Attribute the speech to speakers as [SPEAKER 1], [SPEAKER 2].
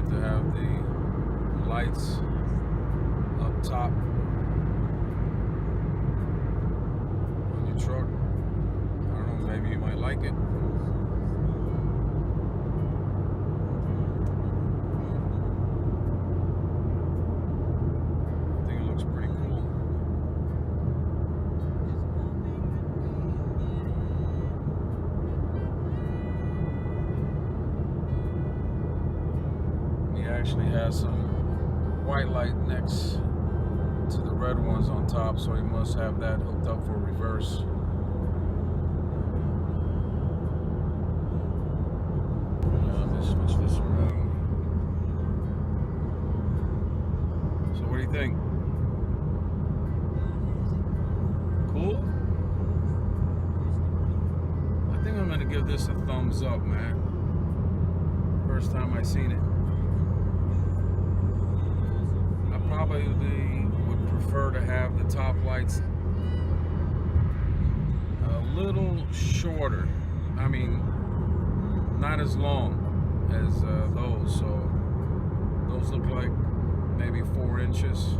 [SPEAKER 1] it to have the lights up top on your truck. I don't know, maybe you might like it. I think it looks pretty cool. He actually has some white light next to the red ones on top, so he must have that hooked up for reverse. Let me switch this around. So what do you think? Cool? I think I'm gonna give this a thumbs up, man. First time I seen it. Probably would prefer to have the top lights a little shorter. I mean, not as long as those. So those look like maybe 4 inches.